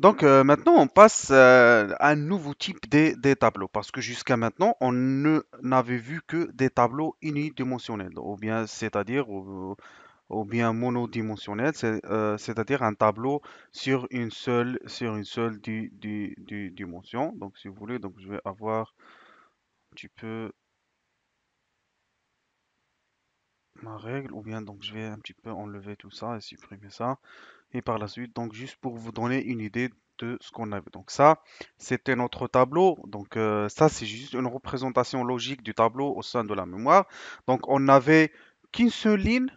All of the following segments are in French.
Donc maintenant, on passe à un nouveau type des tableaux, parce que jusqu'à maintenant, on ne n'avait vu que des tableaux unidimensionnels, ou bien c'est-à-dire ou bien monodimensionnels, c'est-à-dire un tableau sur une seule dimension. Donc si vous voulez, donc je vais avoir un petit peu ma règle, ou bien donc je vais un petit peu enlever tout ça et supprimer ça. Et par la suite, donc juste pour vous donner une idée de ce qu'on avait. Donc ça, c'était notre tableau. Donc ça, c'est juste une représentation logique du tableau au sein de la mémoire. Donc on n'avait qu'une seule ligne.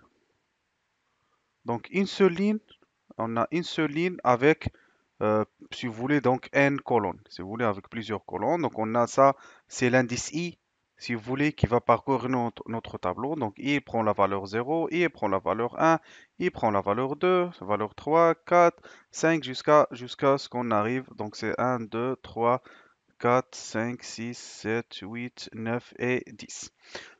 Donc une seule ligne. On a une seule ligne avec, si vous voulez, donc n colonnes. Si vous voulez, avec plusieurs colonnes. Donc on a ça, c'est l'indice i, si vous voulez, qui va parcourir notre tableau. Donc i prend la valeur 0, i prend la valeur 1, i prend la valeur 2, la valeur 3, 4, 5, jusqu'à ce qu'on arrive. Donc c'est 1, 2, 3, 4, 5, 6, 7, 8, 9 et 10.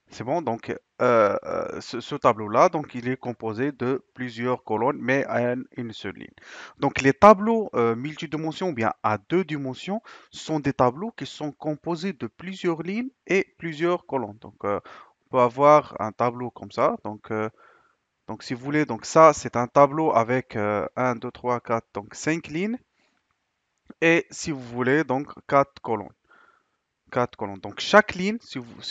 C'est bon, donc ce tableau-là, donc il est composé de plusieurs colonnes, mais à une seule ligne. Donc les tableaux multidimensions ou bien à deux dimensions sont des tableaux qui sont composés de plusieurs lignes et plusieurs colonnes. Donc on peut avoir un tableau comme ça. Donc si vous voulez, donc ça c'est un tableau avec 1, 2, 3, 4, donc 5 lignes et si vous voulez, donc 4 colonnes. Quatre colonnes. Donc chaque ligne,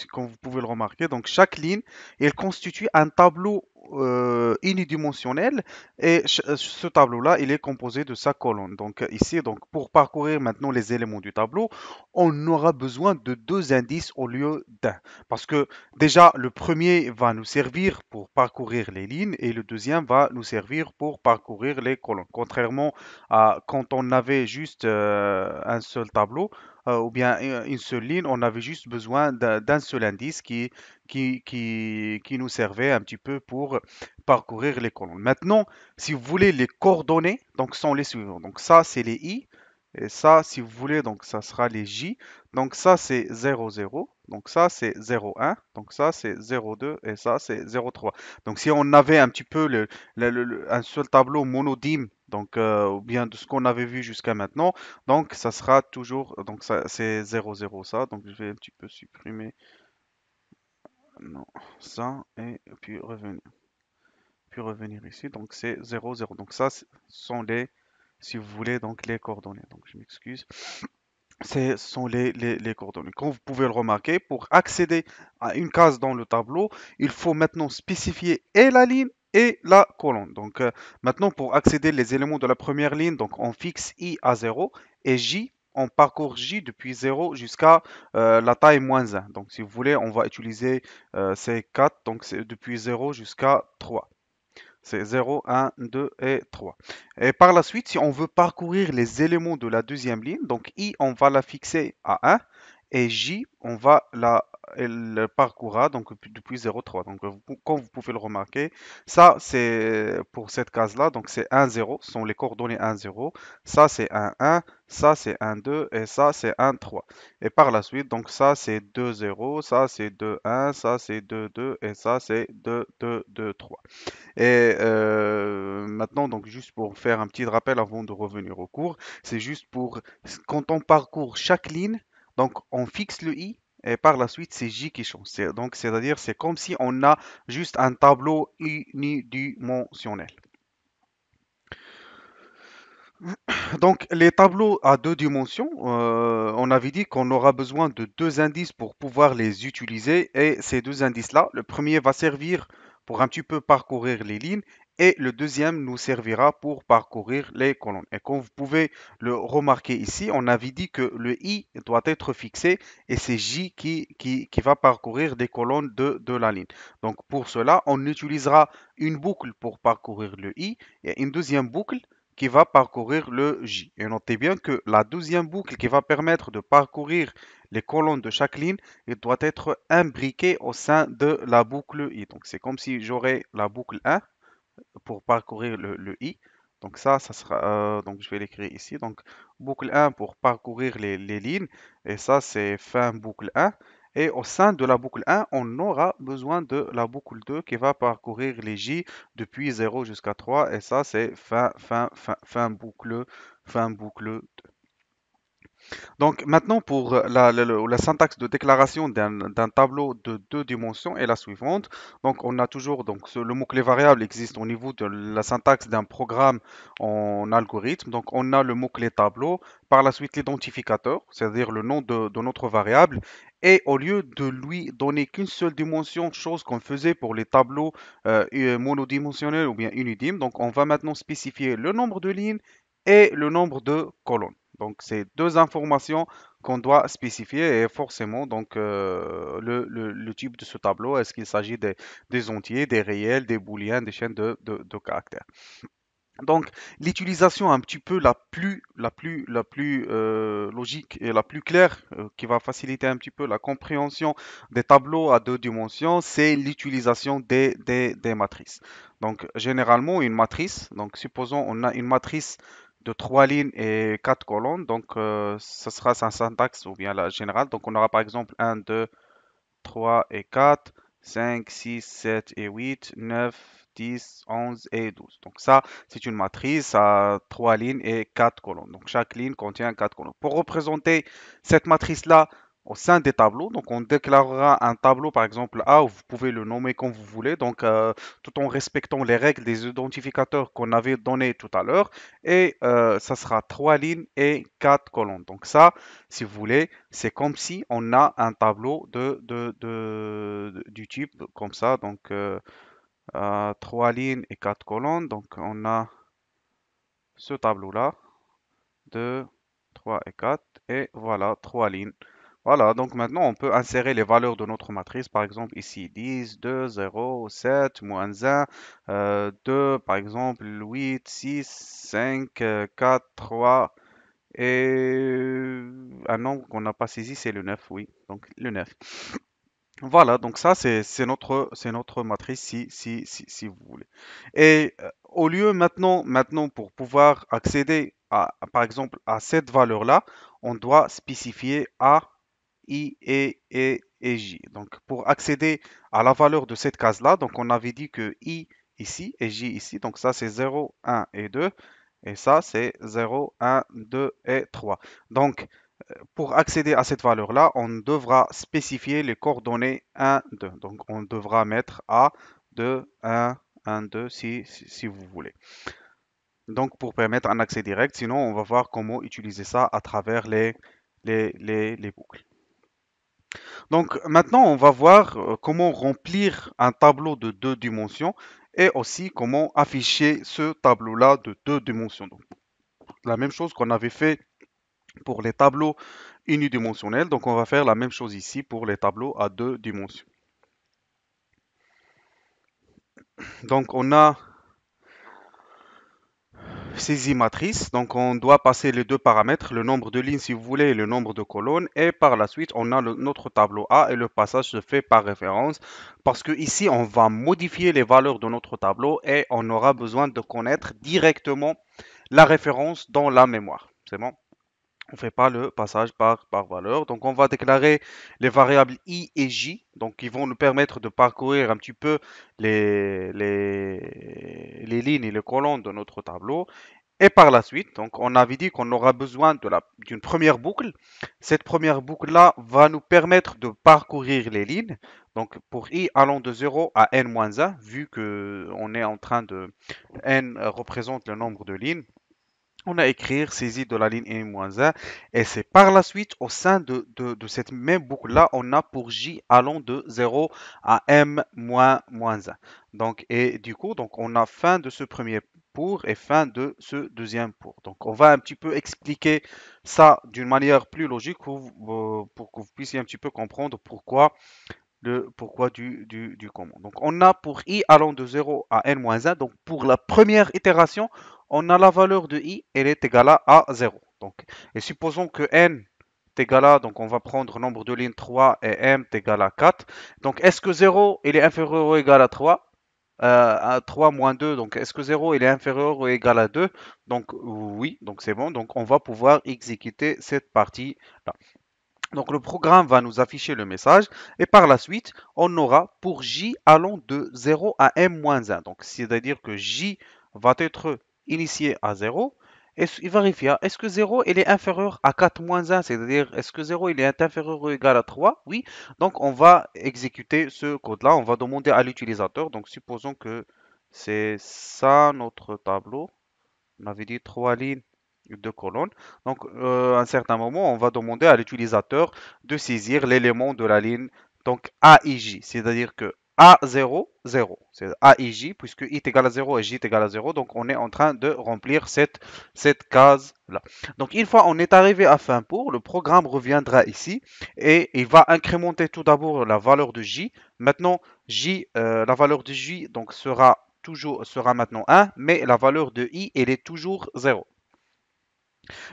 comme vous pouvez le remarquer, donc chaque ligne, elle constitue un tableau unidimensionnel et ce tableau-là, il est composé de sa colonne. Donc ici, donc pour parcourir maintenant les éléments du tableau, on aura besoin de deux indices au lieu d'un. Parce que déjà, le premier va nous servir pour parcourir les lignes et le deuxième va nous servir pour parcourir les colonnes. Contrairement à quand on avait juste un seul tableau, ou bien une seule ligne, on avait juste besoin d'un seul indice qui nous servait un petit peu pour parcourir les colonnes. Maintenant, si vous voulez les coordonnées, donc sont les suivantes. Donc ça, c'est les i. Et ça, si vous voulez, donc ça sera les j. Donc ça, c'est 0, 0. Donc ça, c'est 0, 1. Donc ça, c'est 0, 2. Et ça, c'est 0, 3. Donc si on avait un petit peu un seul tableau monodime, donc ou bien de ce qu'on avait vu jusqu'à maintenant, donc, ça sera toujours, donc ça, c'est 0, 0 ça. Donc, je vais un petit peu supprimer, non, ça, et puis revenir ici. Donc, c'est 0, 0. Donc, ça, ce sont les, si vous voulez, donc les coordonnées. Donc, je m'excuse. Ce sont les coordonnées. Comme vous pouvez le remarquer, pour accéder à une case dans le tableau, il faut maintenant spécifier et la ligne et la colonne. Donc maintenant, pour accéder les éléments de la première ligne, donc on fixe i à 0 et j, on parcourt j depuis 0 jusqu'à la taille -1. Donc si vous voulez, on va utiliser ces 4, donc c'est depuis 0 jusqu'à 3. C'est 0, 1, 2 et 3. Et par la suite, si on veut parcourir les éléments de la deuxième ligne, donc I, on va la fixer à 1 et J, elle parcourra donc depuis 0, 3. Donc, comme vous pouvez le remarquer, ça, c'est pour cette case-là, donc c'est 1, 0, ce sont les coordonnées 1, 0. Ça, c'est 1, 1, ça, c'est 1, 2 et ça, c'est 1, 3. Et par la suite, donc ça, c'est 2, 0, ça, c'est 2, 1, ça, c'est 2, 2 et ça, c'est 2, 2, 2, 3. Et maintenant, donc juste pour faire un petit rappel avant de revenir au cours, c'est juste pour quand on parcourt chaque ligne, donc on fixe le i et par la suite c'est j qui change. Donc c'est-à-dire c'est comme si on a juste un tableau unidimensionnel. Donc les tableaux à deux dimensions, on avait dit qu'on aura besoin de deux indices pour pouvoir les utiliser et ces deux indices-là, le premier va servir pour un petit peu parcourir les lignes et le deuxième nous servira pour parcourir les colonnes. Et comme vous pouvez le remarquer ici, on avait dit que le i doit être fixé et c'est j qui va parcourir les colonnes de la ligne. Donc pour cela, on utilisera une boucle pour parcourir le i et une deuxième boucle qui va parcourir le J. Et notez bien que la deuxième boucle qui va permettre de parcourir les colonnes de chaque ligne, il doit être imbriquée au sein de la boucle I. Donc c'est comme si j'aurais la boucle 1 pour parcourir le I. Donc ça sera, donc je vais l'écrire ici. Donc boucle 1 pour parcourir les lignes. Et ça, c'est fin boucle 1. Et au sein de la boucle 1, on aura besoin de la boucle 2 qui va parcourir les j depuis 0 jusqu'à 3. Et ça, c'est fin boucle. Donc maintenant, pour la syntaxe de déclaration d'un tableau de deux dimensions est la suivante. Donc on a toujours le mot-clé variable existe au niveau de la syntaxe d'un programme en algorithme. Donc on a le mot-clé tableau, par la suite l'identificateur, c'est-à-dire le nom de notre variable. Et au lieu de lui donner qu'une seule dimension, chose qu'on faisait pour les tableaux monodimensionnels ou bien unidimes, donc on va maintenant spécifier le nombre de lignes et le nombre de colonnes. Donc, c'est deux informations qu'on doit spécifier et forcément, donc, le type de ce tableau, est-ce qu'il s'agit des entiers, des réels, des booléens, des chaînes de caractères. Donc, l'utilisation un petit peu la plus logique et la plus claire, qui va faciliter un petit peu la compréhension des tableaux à deux dimensions, c'est l'utilisation des matrices. Donc, généralement, une matrice, donc supposons on a une matrice de trois lignes et quatre colonnes, donc ce sera sa syntaxe ou bien la générale. Donc, on aura par exemple un 2 3 et 4, 5, 6, 7 et 8, 9, 10, 11 et 12. Donc ça, c'est une matrice à 3 lignes et 4 colonnes. Donc chaque ligne contient 4 colonnes. Pour représenter cette matrice-là au sein des tableaux, donc on déclarera un tableau par exemple A, ou vous pouvez le nommer comme vous voulez, donc tout en respectant les règles des identificateurs qu'on avait donnés tout à l'heure. Et ça sera 3 lignes et 4 colonnes. Donc ça, si vous voulez, c'est comme si on a un tableau du type comme ça, donc trois lignes et quatre colonnes. Donc on a ce tableau-là, 2, 3 et 4, et voilà, trois lignes. Voilà, donc maintenant on peut insérer les valeurs de notre matrice, par exemple ici 10, 2, 0, 7, moins 1, 2, par exemple 8, 6, 5, 4, 3, et un nombre qu'on n'a pas saisi, c'est le 9, oui. Donc le 9. Voilà, donc ça, c'est notre matrice si vous voulez. Et au lieu maintenant, pour pouvoir accéder par exemple, à cette valeur-là, on doit spécifier A, I et J. Donc pour accéder à la valeur de cette case-là, donc on avait dit que I ici et J ici, donc ça c'est 0, 1 et 2. Et ça, c'est 0, 1, 2 et 3. Donc, pour accéder à cette valeur-là, on devra spécifier les coordonnées 1, 2. Donc, on devra mettre A, 2, 1, 1, 2 si vous voulez. Donc, pour permettre un accès direct, sinon, on va voir comment utiliser ça à travers les boucles. Donc, maintenant, on va voir comment remplir un tableau de deux dimensions et aussi comment afficher ce tableau-là de deux dimensions. Donc, la même chose qu'on avait fait pour les tableaux unidimensionnels. Donc, on va faire la même chose ici pour les tableaux à deux dimensions. Donc, on a saisi matrice. Donc, on doit passer les deux paramètres, le nombre de lignes si vous voulez et le nombre de colonnes. Et par la suite, on a notre tableau A et le passage se fait par référence parce que ici, on va modifier les valeurs de notre tableau et on aura besoin de connaître directement la référence dans la mémoire. C'est bon? On ne fait pas le passage par valeur. Donc, on va déclarer les variables i et j, donc qui vont nous permettre de parcourir un petit peu les lignes et les colonnes de notre tableau. Et par la suite, donc, on avait dit qu'on aura besoin d'une première boucle. Cette première boucle-là va nous permettre de parcourir les lignes. Donc, pour i allant de 0 à n-1, vu que on est en train de n représente le nombre de lignes, on a écrire saisie de la ligne n-1 et c'est par la suite au sein de cette même boucle là on a pour j allant de 0 à m-1. Donc et du coup donc on a fin de ce premier pour et fin de ce deuxième pour. Donc on va un petit peu expliquer ça d'une manière plus logique pour que vous puissiez un petit peu comprendre pourquoi du comment. Donc, on a pour i allant de 0 à n-1. Donc, pour la première itération, on a la valeur de i, elle est égale à 0. Donc, et supposons que n est égal à, donc on va prendre nombre de lignes 3 et m est égal à 4. Donc, est-ce que 0, il est inférieur ou égal à 3? À 3 moins 2, donc est-ce que 0 il est inférieur ou égal à 2? Donc oui, donc c'est bon, donc on va pouvoir exécuter cette partie-là. Donc le programme va nous afficher le message et par la suite, on aura pour j allant de 0 à m-1. Donc c'est-à-dire que j va être initié à 0 et il vérifiera est-ce que 0 il est inférieur à 4-1, c'est-à-dire est-ce que 0 il est inférieur ou égal à 3? Oui. Donc on va exécuter ce code-là, on va demander à l'utilisateur. Donc supposons que c'est ça notre tableau. On avait dit trois lignes, deux colonnes. Donc, à un certain moment, on va demander à l'utilisateur de saisir l'élément de la ligne, donc AIJ, c'est-à-dire que A0, 0, c'est AIJ, puisque I est égal à 0 et J est égal à 0, donc on est en train de remplir cette case-là. Donc, une fois on est arrivé à fin pour, le programme reviendra ici et il va incrémenter tout d'abord la valeur de J. Maintenant, la valeur de J donc, sera maintenant 1, mais la valeur de I, elle est toujours 0.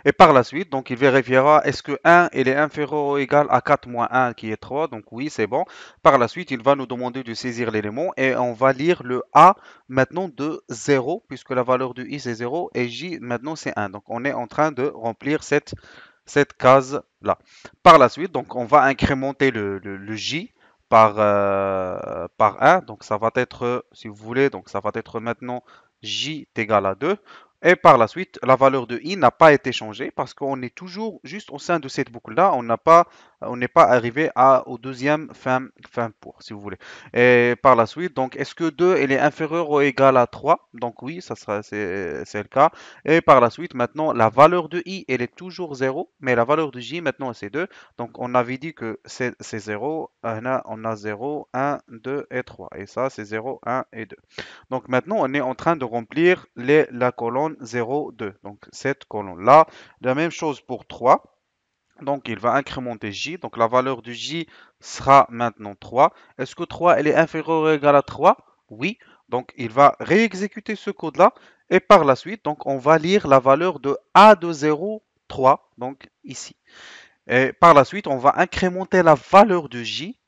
Et par la suite, donc il vérifiera est-ce que 1 il est inférieur ou égal à 4 moins 1 qui est 3. Donc oui, c'est bon. Par la suite, il va nous demander de saisir l'élément et on va lire le A maintenant de 0 puisque la valeur de I c'est 0 et J maintenant c'est 1. Donc on est en train de remplir cette case-là. Par la suite, donc on va incrémenter le J par 1. Donc ça va être, si vous voulez, donc ça va être maintenant J est égal à 2. Et par la suite, la valeur de i n'a pas été changée parce qu'on est toujours juste au sein de cette boucle-là. On n'est pas arrivé au deuxième fin pour, si vous voulez. Et par la suite, donc, est-ce que 2 il est inférieur ou égal à 3? Donc oui, c'est le cas. Et par la suite, maintenant, la valeur de i, elle est toujours 0, mais la valeur de j, maintenant, c'est 2. Donc on avait dit que c'est 0. On a 0, 1, 2 et 3. Et ça, c'est 0, 1 et 2. Donc maintenant, on est en train de remplir la colonne 0, 2. Donc cette colonne-là, la même chose pour 3. Donc il va incrémenter J. Donc la valeur de J sera maintenant 3. Est-ce que 3 elle est inférieure ou égale à 3? Oui. Donc il va réexécuter ce code-là. Et par la suite, donc on va lire la valeur de A de 0, 3. Donc ici. Et par la suite, on va incrémenter la valeur de J.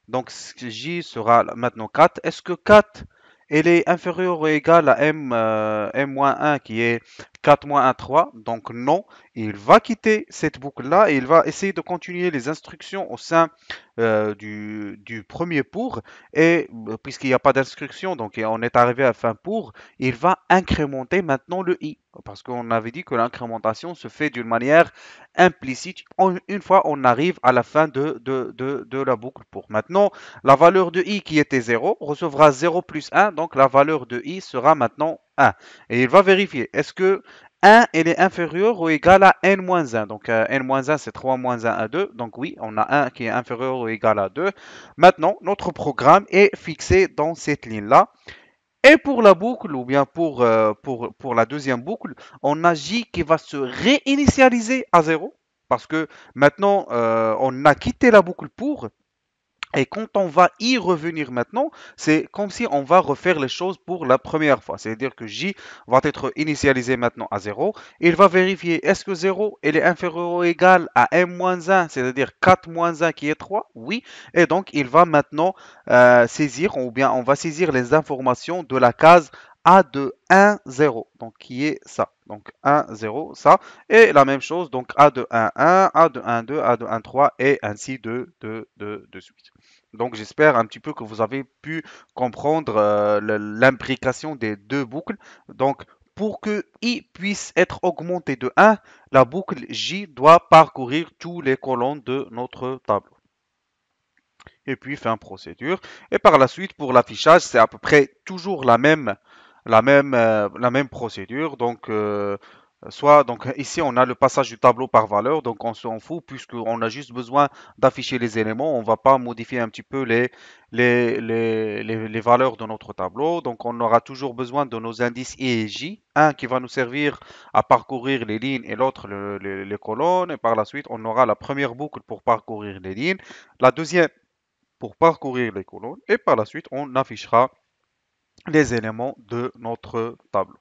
Donc J sera maintenant 4. Est-ce que 4 elle est inférieure ou égale à M-1 qui est 4 moins 1, 3? Donc non, il va quitter cette boucle-là et il va essayer de continuer les instructions au sein du premier pour. Et puisqu'il n'y a pas d'instruction, donc on est arrivé à fin pour, il va incrémenter maintenant le i. Parce qu'on avait dit que l'incrémentation se fait d'une manière implicite une fois on arrive à la fin de la boucle pour. Maintenant, la valeur de i qui était 0 recevra 0 plus 1, donc la valeur de i sera maintenant 1. Et il va vérifier, est-ce que 1 elle est inférieur ou égal à n-1? Donc n-1 c'est 3 moins 1 à 2, donc oui, on a 1 qui est inférieur ou égal à 2. Maintenant, notre programme est fixé dans cette ligne-là. Et pour la boucle, ou bien pour la deuxième boucle, on a J qui va se réinitialiser à 0. Parce que maintenant, on a quitté la boucle pour. Et quand on va y revenir maintenant, c'est comme si on va refaire les choses pour la première fois. C'est-à-dire que J va être initialisé maintenant à 0. Il va vérifier est-ce que 0 est inférieur ou égal à m-1, c'est-à-dire 4 moins 1 qui est 3? Oui. Et donc il va maintenant saisir, ou bien on va saisir les informations de la case A de 1, 0. Donc qui est ça. Donc 1, 0, ça. Et la même chose, donc A de 1, 1, A de 1, 2, A de 1, 3, et ainsi de suite. Donc j'espère un petit peu que vous avez pu comprendre l'imbrication des deux boucles. Donc pour que i puisse être augmenté de 1, la boucle j doit parcourir tous les colonnes de notre tableau. Et puis fin procédure. Et par la suite, pour l'affichage, c'est à peu près toujours la même procédure. Donc ici on a le passage du tableau par valeur, donc on s'en fout puisqu'on a juste besoin d'afficher les éléments, on ne va pas modifier un petit peu les valeurs de notre tableau. Donc on aura toujours besoin de nos indices I et J, un qui va nous servir à parcourir les lignes et l'autre les colonnes. Et par la suite on aura la première boucle pour parcourir les lignes, la deuxième pour parcourir les colonnes et par la suite on affichera les éléments de notre tableau.